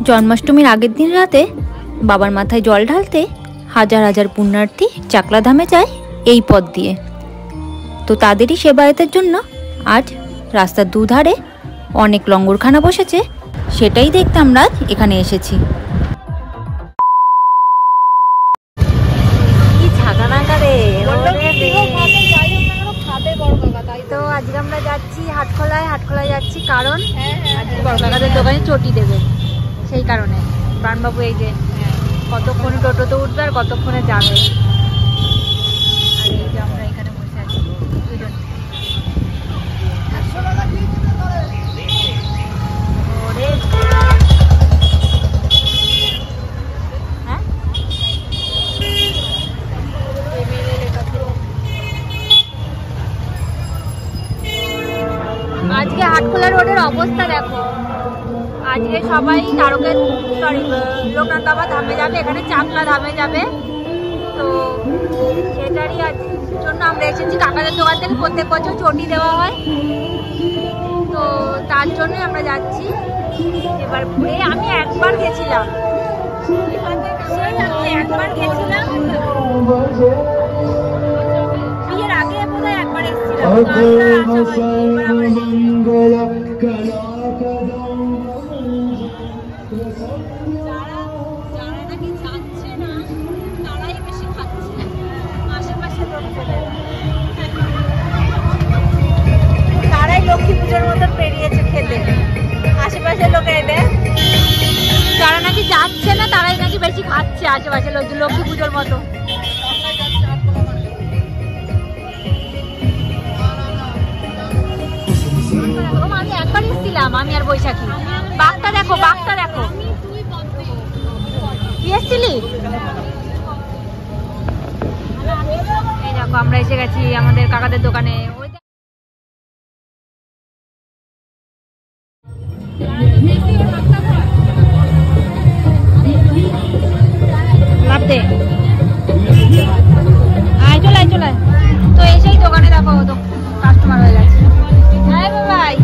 জন্মাষ্টমীর আগের দিন রাতে বাবার মাথায় জল ঢালতে হাজার হাজার পুণ্যার্থী চাকলা ধামে যায় এই পথ দিয়ে। তো তাদেরই সেবায়েতের জন্য আজ রাস্তার দুধারে অনেক লঙ্গরখানা বসেছে, সেটাই দেখতে আমরা এখানে এসেছি। তো আজকে আমরা যাচ্ছি হাটখোলায় যাচ্ছি, কারণ বড় কাকাদের দোকানে চটি দেবে, সেই কারণে। প্রাণবাবু এই যে কতক্ষণে টোটোতে উঠবে আর কতক্ষণে যাবে। আর এই যে আমরা এখানে বসে আছি দুজন। আজকে হাটখোলা রোডের অবস্থা দেখো। আজকে সবাই লোকনাথ বাবা ধামে যাবে, এখানে চাকলা ধামে যাবে। তো সেটারই জন্য আমরা এসেছি। কাকাদের দোকান থেকে প্রত্যেক বছর চটি দেওয়া হয়, তো তার জন্যই আমরা যাচ্ছি। এবার ঘুরে আমি একবার গেছিলাম, বিয়ের আগে বোধহয় একবার এসেছিলাম। তারাই লক্ষ্মী পুজোর মতো পেরিয়েছে খেতে, আশেপাশের লোক এলে যারা নাকি যাচ্ছে না তারাই নাকি বেশি খাচ্ছে আশেপাশের লোক, লক্ষ্মী পুজোর মতো। আমি একবার এসেছিলাম, আমি আর বৈশাখী। বাঘটা দেখো, বাঘটা দেখো। কি এসেছিলি? এই দেখো আমরা এসে গেছি আমাদের কাকাদের দোকানে। লাভ দে, আয় চলে। তো এসেই দোকানে দেখো তো কাস্টমার হয়ে গেছে। হ্যাঁ ভাই,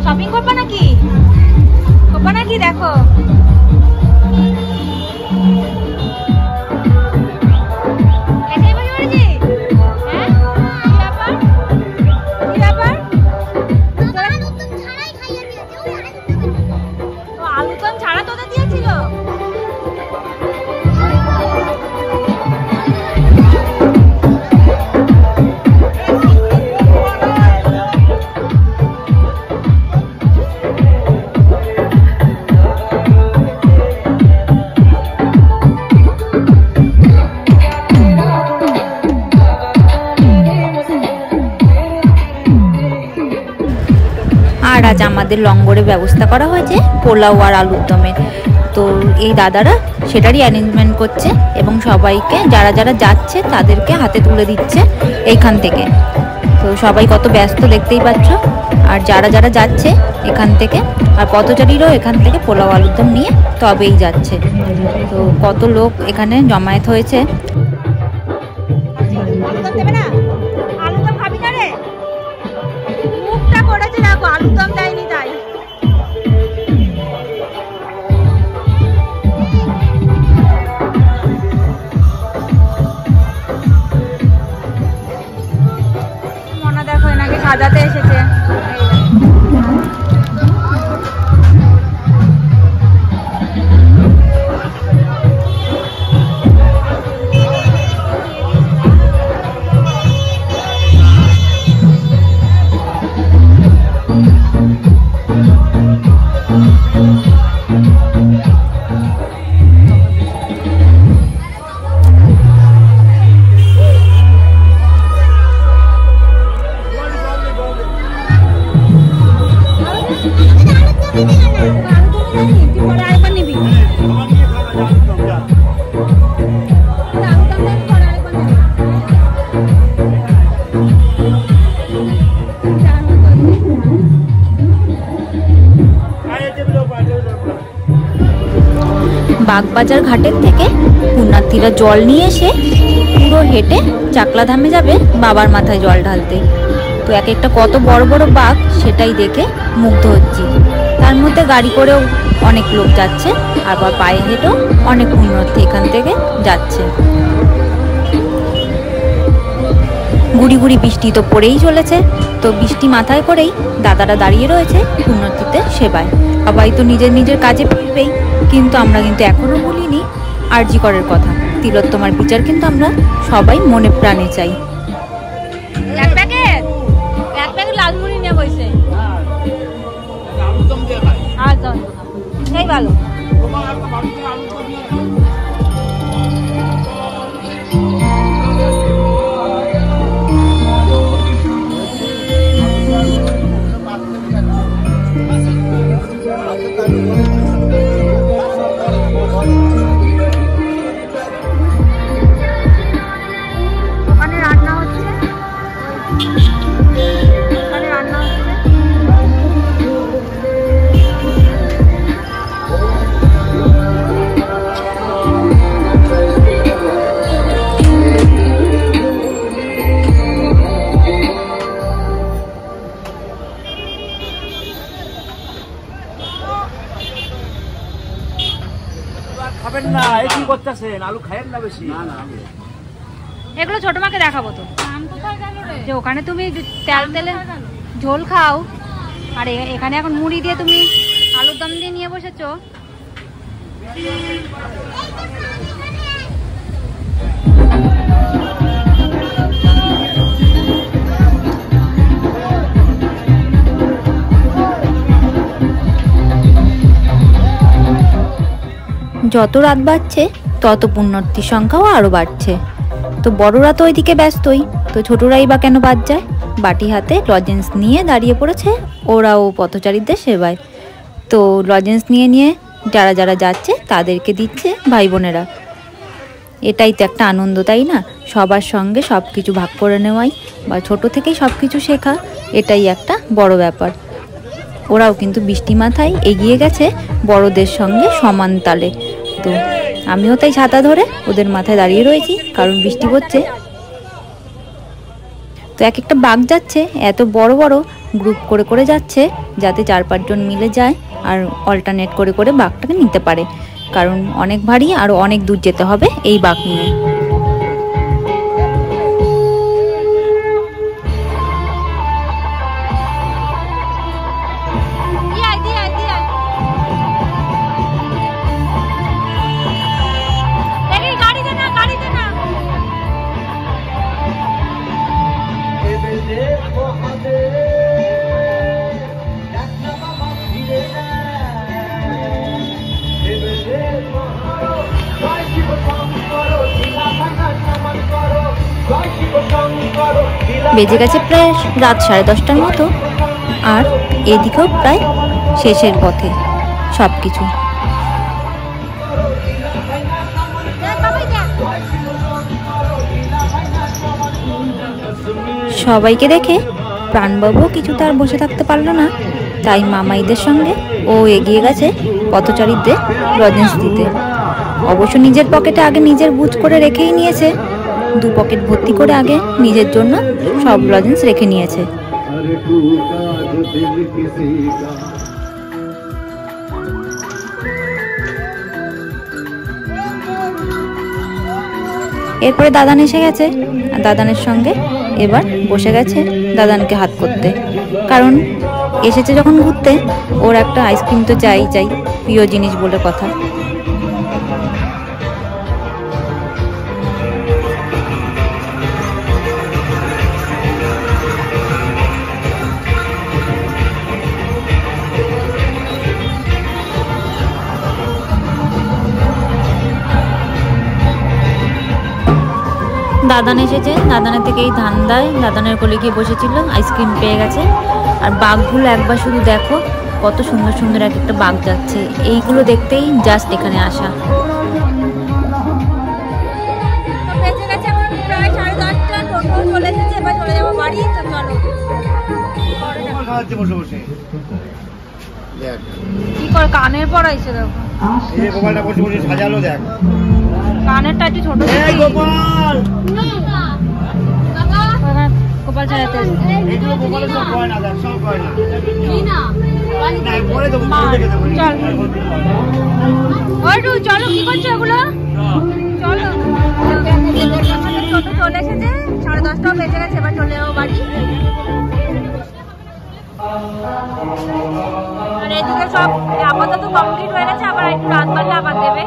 শপিং করবা নাকি দেখো। আলুদম ছাড়া তোদের দিয়েছিল? আর আজ আমাদের লঙ্গরে ব্যবস্থা করা হয়েছে পোলাও আর আলুর দমের। তো এই দাদারা সেটারই অ্যারেঞ্জমেন্ট করছে এবং সবাইকে যারা যারা যাচ্ছে তাদেরকে হাতে তুলে দিচ্ছে এইখান থেকে। তো সবাই কত ব্যস্ত দেখতেই পাচ্ছ। আর যারা যারা যাচ্ছে এখান থেকে, আর পথচারীরাও এখান থেকে পোলাও আলুর দম নিয়ে তবেই যাচ্ছে। তো কত লোক এখানে জমায়েত হয়েছে। আলুদম দেয়নি তাই। মনে দেখো এনাকে সাজাতে এসেছে। বাগবাজার ঘাটের থেকে পুণ্যার্থীরা জল নিয়ে এসে পুরো হেঁটে চাকলা ধামে যাবে বাবার মাথায় জল ঢালতে। তো এক একটা কত বড় বড় বাঘ সেটাই দেখে মুগ্ধ হচ্ছি। তার মধ্যে গাড়ি করেও অনেক লোক যাচ্ছে, আবার পায়ে হেঁটেও অনেক পুণ্যার্থী এখান থেকে যাচ্ছে। গুড়ি গুড়ি বৃষ্টি তো পড়েই চলেছে, তো বৃষ্টি মাথায় করেই দাদারা দাঁড়িয়ে রয়েছে পুণ্যার্থীদের সেবায়। সবাই তো নিজের নিজের কাজে ফিরবেই, কিন্তু আমরা কিন্তু এখনো ভুলিনি আরজি করের কথা। তিলোত্তমার বিচার কিন্তু আমরা সবাই মনে প্রাণে চাই। এক প্যাকেট লালমুড়ি নিয়ে বসে ভালো। এগুলো ছোট মাকে দেখাবো তো, যে ওখানে তুমি তেলে ঝোল খাও, আর এখানে এখন মুড়ি দিয়ে তুমি আলুর দম দিয়ে নিয়ে বসেছো। যত রাত বাড়ছে তত পুণ্যার্থীর সংখ্যাও আরও বাড়ছে। তো বড়রা তো ওইদিকে ব্যস্তই, তো ছোটরাই বা কেন বাদ যায়? বাটি হাতে লজেন্স নিয়ে দাঁড়িয়ে পড়েছে ওরাও পথচারীদের সেবায়। তো লজেন্স নিয়ে নিয়ে যারা যারা যাচ্ছে তাদেরকে দিচ্ছে ভাই বোনেরা। এটাই তো একটা আনন্দ, তাই না? সবার সঙ্গে সব কিছু ভাগ করে নেওয়াই বা ছোট থেকেই সব কিছু শেখা, এটাই একটা বড় ব্যাপার। ওরাও কিন্তু বৃষ্টি মাথায় এগিয়ে গেছে বড়দের সঙ্গে সমান তালে। তো আমিও তাই ছাতা ধরে ওদের মাথায় দাঁড়িয়ে রয়েছি, কারণ বৃষ্টি পড়ছে। তো এক একটা বাঘ যাচ্ছে, এত বড় বড় গ্রুপ করে করে যাচ্ছে, যাতে 4-5 জন মিলে যায় আর অল্টারনেট করে করে বাঘটাকে নিতে পারে, কারণ অনেক ভারী আর অনেক দূর যেতে হবে এই বাঘ নিয়ে। বেজে গেছে প্রায় রাত 10:30টার মতো, আর এদিকেও প্রায় শেষের পথে সব কিছু। সবাইকে দেখে প্রাণবাবুও কিছু তার বসে থাকতে পারলো না, তাই মামাইদের সঙ্গে ও এগিয়ে গেছে পথচারীদের লজেন্স দিতে। অবশ্য নিজের পকেটে আগে নিজের বুঝ করে রেখেই নিয়েছে, 2 পকেট ভর্তি করে আগে নিজের জন্য সব লজেন্স রেখে নিয়েছে। এরপরে দাদান এসে গেছে, আর দাদানের সঙ্গে এবার বসে গেছে দাদানকে হাত করতে, কারণ এসেছে যখন ঘুরতে ওর একটা আইসক্রিম তো চাই চাই, প্রিয় জিনিস বলে কথা। দাদান এসেছে, দাদানের থেকেই ধান দেয়, দাদানের কোলে গিয়ে বসেছিল, আইসক্রিম পেয়ে গেছে। আর বাঘগুলো একবার শুধু দেখো, কত সুন্দর সুন্দর এক একটা বাঘ যাচ্ছে, এইগুলো দেখতেই জাস্ট এখানে আসা। কি কর কানের পড়াইছে দেখো, সাজালো দেখ, কানেরটা একটু ছোট। গোপাল সাজাতে চলো কি করছো ওগুলো চলো টোটো চলে এসেছে 10:30টাও বেজে গেছে এবার চলে যাবো বাড়ি আর এদিকে সব আপাতত কমপ্লিট হয়ে গেছে আবার একটু রাত বাড়লে আবার দেবে